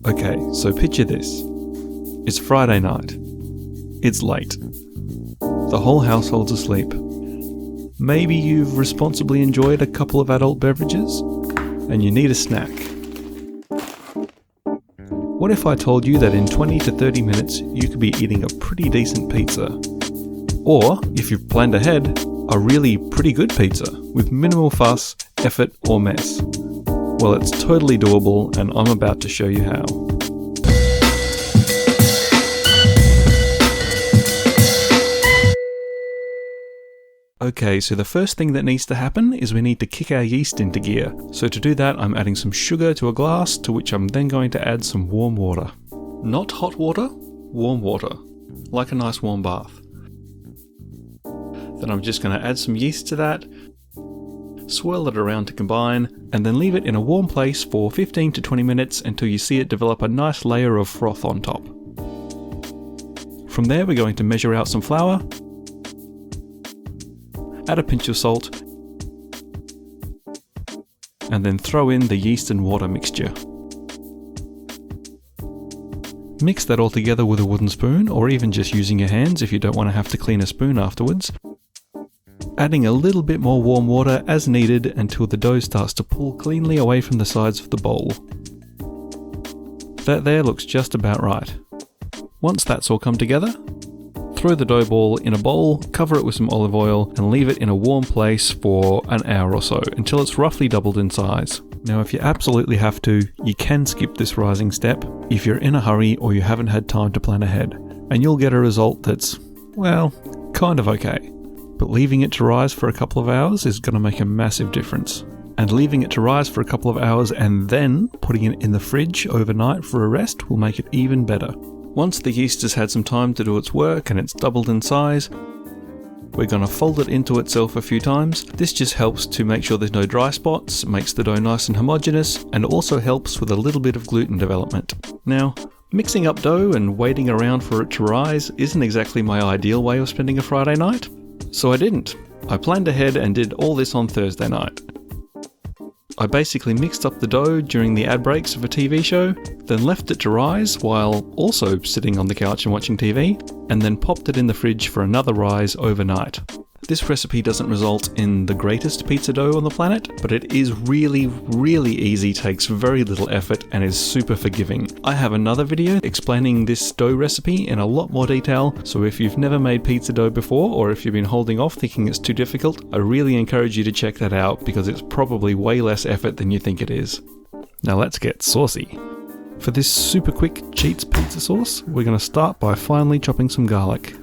Okay, so picture this. It's Friday night. It's late. The whole household's asleep. Maybe you've responsibly enjoyed a couple of adult beverages, and you need a snack. What if I told you that in 20 to 30 minutes you could be eating a pretty decent pizza? Or, if you've planned ahead, a really pretty good pizza with minimal fuss, effort or mess. Well, it's totally doable and I'm about to show you how. Okay, so the first thing that needs to happen is we need to kick our yeast into gear. So to do that, I'm adding some sugar to a glass, to which I'm then going to add some warm water. Not hot water, warm water. Like a nice warm bath. Then I'm just going to add some yeast to that, swirl it around to combine, and then leave it in a warm place for 15 to 20 minutes until you see it develop a nice layer of froth on top. From there, we're going to measure out some flour, add a pinch of salt, and then throw in the yeast and water mixture. Mix that all together with a wooden spoon, or even just using your hands if you don't want to have to clean a spoon afterwards. Adding a little bit more warm water as needed until the dough starts to pull cleanly away from the sides of the bowl. That there looks just about right. Once that's all come together, throw the dough ball in a bowl, cover it with some olive oil, and leave it in a warm place for an hour or so until it's roughly doubled in size. Now, if you absolutely have to, you can skip this rising step if you're in a hurry or you haven't had time to plan ahead, and you'll get a result that's, well, kind of okay. But leaving it to rise for a couple of hours is going to make a massive difference. And leaving it to rise for a couple of hours and then putting it in the fridge overnight for a rest will make it even better. Once the yeast has had some time to do its work and it's doubled in size, we're going to fold it into itself a few times. This just helps to make sure there's no dry spots, makes the dough nice and homogeneous, and also helps with a little bit of gluten development. Now, mixing up dough and waiting around for it to rise isn't exactly my ideal way of spending a Friday night, so I didn't. I planned ahead and did all this on Thursday night. I basically mixed up the dough during the ad breaks of a TV show, then left it to rise while also sitting on the couch and watching TV, and then popped it in the fridge for another rise overnight. This recipe doesn't result in the greatest pizza dough on the planet, but it is really, really easy, takes very little effort, and is super forgiving. I have another video explaining this dough recipe in a lot more detail, so if you've never made pizza dough before, or if you've been holding off thinking it's too difficult, I really encourage you to check that out because it's probably way less effort than you think it is. Now let's get saucy. For this super quick Cheats pizza sauce, we're going to start by finely chopping some garlic.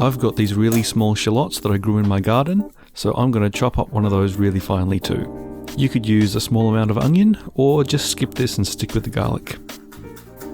I've got these really small shallots that I grew in my garden, so I'm going to chop up one of those really finely too. You could use a small amount of onion, or just skip this and stick with the garlic.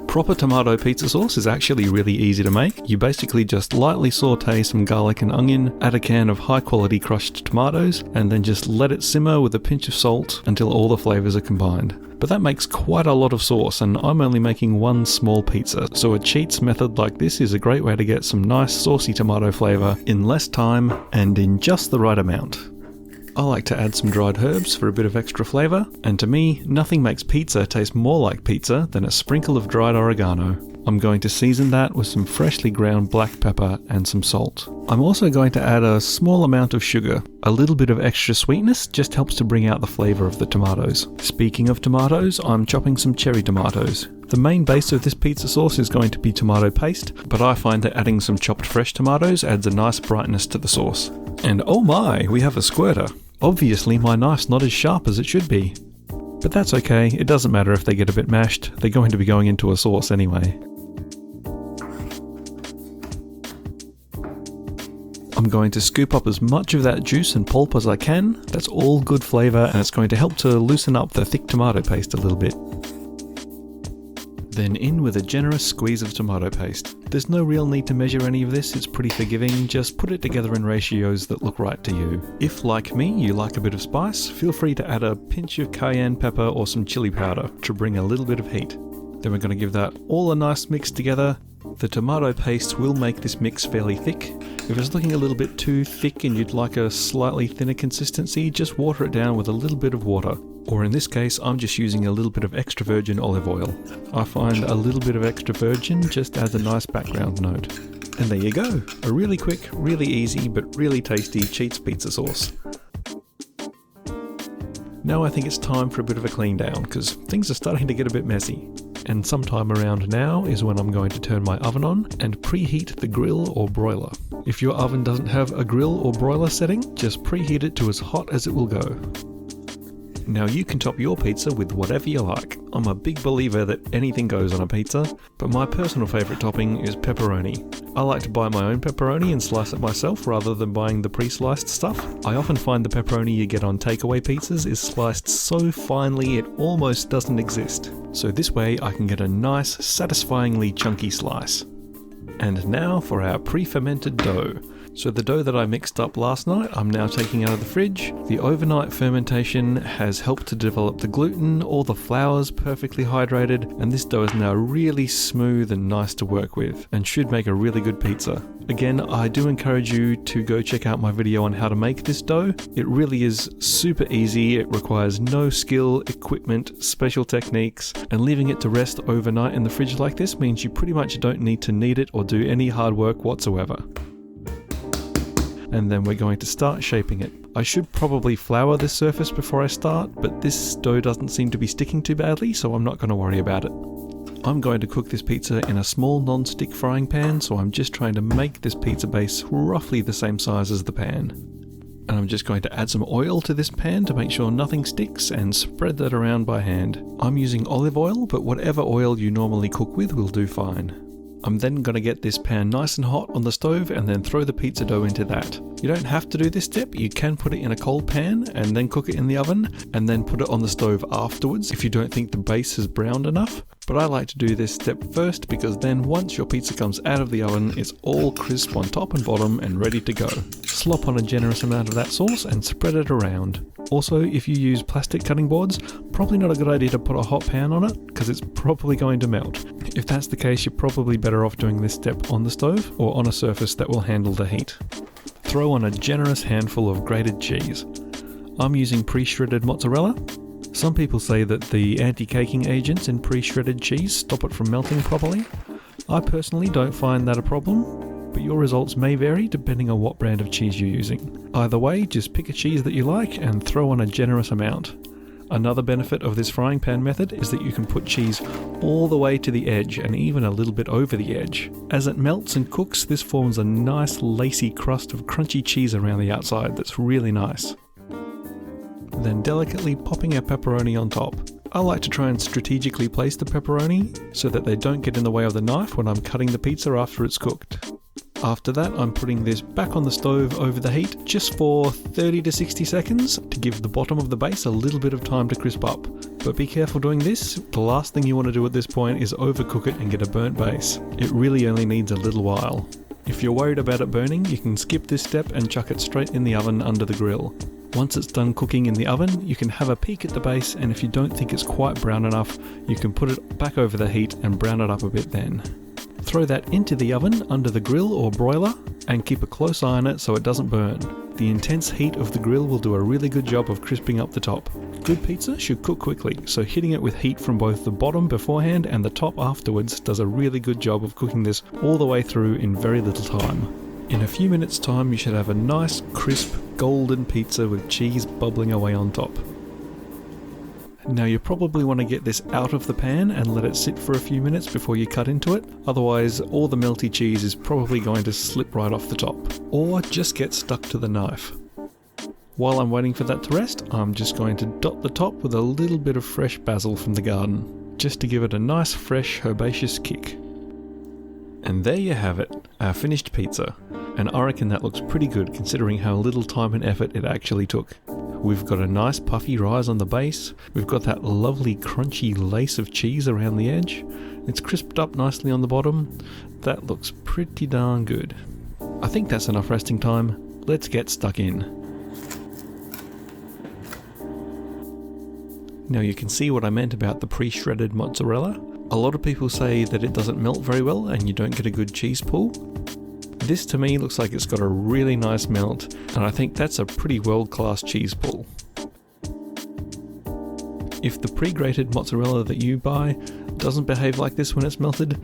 Proper tomato pizza sauce is actually really easy to make. You basically just lightly saute some garlic and onion, add a can of high quality crushed tomatoes, and then just let it simmer with a pinch of salt until all the flavours are combined. But that makes quite a lot of sauce, and I'm only making one small pizza, so a Cheats method like this is a great way to get some nice saucy tomato flavour in less time and in just the right amount. I like to add some dried herbs for a bit of extra flavour, and to me, nothing makes pizza taste more like pizza than a sprinkle of dried oregano. I'm going to season that with some freshly ground black pepper and some salt. I'm also going to add a small amount of sugar. A little bit of extra sweetness just helps to bring out the flavour of the tomatoes. Speaking of tomatoes, I'm chopping some cherry tomatoes. The main base of this pizza sauce is going to be tomato paste, but I find that adding some chopped fresh tomatoes adds a nice brightness to the sauce. And oh my, we have a squirter. Obviously my knife's not as sharp as it should be. But that's okay, it doesn't matter if they get a bit mashed, they're going to be going into a sauce anyway. I'm going to scoop up as much of that juice and pulp as I can. That's all good flavour and it's going to help to loosen up the thick tomato paste a little bit. Then in with a generous squeeze of tomato paste. There's no real need to measure any of this, it's pretty forgiving, just put it together in ratios that look right to you. If, like me, you like a bit of spice, feel free to add a pinch of cayenne pepper or some chili powder to bring a little bit of heat. Then we're going to give that all a nice mix together, The tomato paste will make this mix fairly thick. If it's looking a little bit too thick and you'd like a slightly thinner consistency, just water it down with a little bit of water. Or in this case, I'm just using a little bit of extra virgin olive oil. I find a little bit of extra virgin just adds a nice background note. And there you go, a really quick, really easy, but really tasty Cheats pizza sauce. Now I think it's time for a bit of a clean down, because things are starting to get a bit messy. And sometime around now is when I'm going to turn my oven on and preheat the grill or broiler. If your oven doesn't have a grill or broiler setting, just preheat it to as hot as it will go. Now you can top your pizza with whatever you like. I'm a big believer that anything goes on a pizza, but my personal favourite topping is pepperoni. I like to buy my own pepperoni and slice it myself rather than buying the pre-sliced stuff. I often find the pepperoni you get on takeaway pizzas is sliced so finely it almost doesn't exist. So this way I can get a nice, satisfyingly chunky slice. And now for our pre-fermented dough. So the dough that I mixed up last night, I'm now taking out of the fridge. The overnight fermentation has helped to develop the gluten, all the flour's perfectly hydrated, and this dough is now really smooth and nice to work with, and should make a really good pizza. Again, I do encourage you to go check out my video on how to make this dough. It really is super easy, it requires no skill, equipment, special techniques, and leaving it to rest overnight in the fridge like this means you pretty much don't need to knead it or do any hard work whatsoever. And then we're going to start shaping it. I should probably flour this surface before I start, but this dough doesn't seem to be sticking too badly, so I'm not going to worry about it. I'm going to cook this pizza in a small non-stick frying pan, so I'm just trying to make this pizza base roughly the same size as the pan. And I'm just going to add some oil to this pan to make sure nothing sticks and spread that around by hand. I'm using olive oil, but whatever oil you normally cook with will do fine. I'm then going to get this pan nice and hot on the stove and then throw the pizza dough into that. You don't have to do this step, you can put it in a cold pan and then cook it in the oven and then put it on the stove afterwards if you don't think the base has browned enough. But I like to do this step first because then once your pizza comes out of the oven, it's all crisp on top and bottom and ready to go. Slop on a generous amount of that sauce and spread it around. Also, if you use plastic cutting boards, probably not a good idea to put a hot pan on it because it's probably going to melt. If that's the case, you're probably better off doing this step on the stove or on a surface that will handle the heat. Throw on a generous handful of grated cheese. I'm using pre-shredded mozzarella. Some people say that the anti-caking agents in pre-shredded cheese stop it from melting properly. I personally don't find that a problem, but your results may vary depending on what brand of cheese you're using. Either way, just pick a cheese that you like and throw on a generous amount. Another benefit of this frying pan method is that you can put cheese all the way to the edge and even a little bit over the edge. As it melts and cooks, this forms a nice lacy crust of crunchy cheese around the outside that's really nice. Then delicately popping our pepperoni on top. I like to try and strategically place the pepperoni so that they don't get in the way of the knife when I'm cutting the pizza after it's cooked. After that, I'm putting this back on the stove over the heat just for 30 to 60 seconds to give the bottom of the base a little bit of time to crisp up. But be careful doing this, the last thing you want to do at this point is overcook it and get a burnt base. It really only needs a little while. If you're worried about it burning, you can skip this step and chuck it straight in the oven under the grill. Once it's done cooking in the oven, you can have a peek at the base, and if you don't think it's quite brown enough, you can put it back over the heat and brown it up a bit then. Throw that into the oven under the grill or broiler and keep a close eye on it so it doesn't burn. The intense heat of the grill will do a really good job of crisping up the top. Good pizza should cook quickly, so hitting it with heat from both the bottom beforehand and the top afterwards does a really good job of cooking this all the way through in very little time. In a few minutes time you should have a nice crisp golden pizza with cheese bubbling away on top. Now you probably want to get this out of the pan and let it sit for a few minutes before you cut into it, otherwise all the melty cheese is probably going to slip right off the top, or just get stuck to the knife. While I'm waiting for that to rest, I'm just going to dot the top with a little bit of fresh basil from the garden, just to give it a nice fresh herbaceous kick. And there you have it, our finished pizza, and I reckon that looks pretty good considering how little time and effort it actually took. We've got a nice puffy rise on the base, we've got that lovely crunchy lace of cheese around the edge, it's crisped up nicely on the bottom. That looks pretty darn good. I think that's enough resting time, let's get stuck in. Now you can see what I meant about the pre-shredded mozzarella. A lot of people say that it doesn't melt very well and you don't get a good cheese pull. This to me looks like it's got a really nice melt, and I think that's a pretty world-class cheese pull. If the pre-grated mozzarella that you buy doesn't behave like this when it's melted,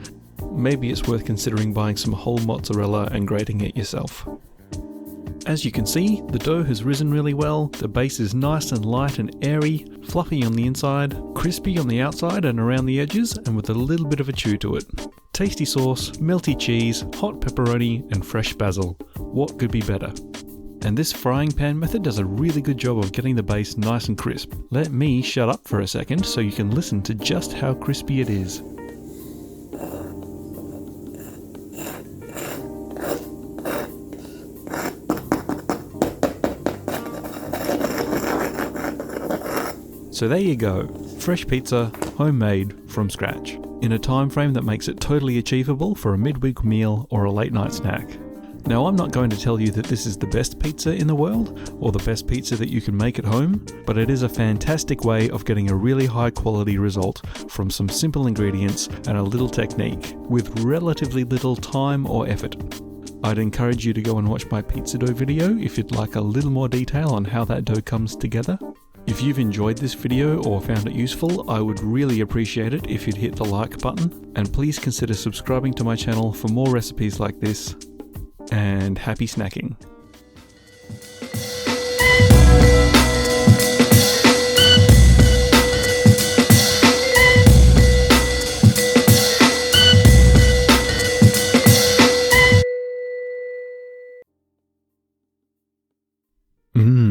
maybe it's worth considering buying some whole mozzarella and grating it yourself. As you can see, the dough has risen really well, the base is nice and light and airy, fluffy on the inside, crispy on the outside and around the edges, and with a little bit of a chew to it. Tasty sauce, melty cheese, hot pepperoni, and fresh basil. What could be better? And this frying pan method does a really good job of getting the base nice and crisp. Let me shut up for a second so you can listen to just how crispy it is. So there you go, fresh pizza, homemade, from scratch, in a time frame that makes it totally achievable for a midweek meal or a late night snack. Now, I'm not going to tell you that this is the best pizza in the world, or the best pizza that you can make at home, but it is a fantastic way of getting a really high quality result from some simple ingredients and a little technique, with relatively little time or effort. I'd encourage you to go and watch my pizza dough video if you'd like a little more detail on how that dough comes together. If you've enjoyed this video or found it useful, I would really appreciate it if you'd hit the like button, and please consider subscribing to my channel for more recipes like this, and happy snacking.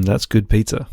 That's good pizza.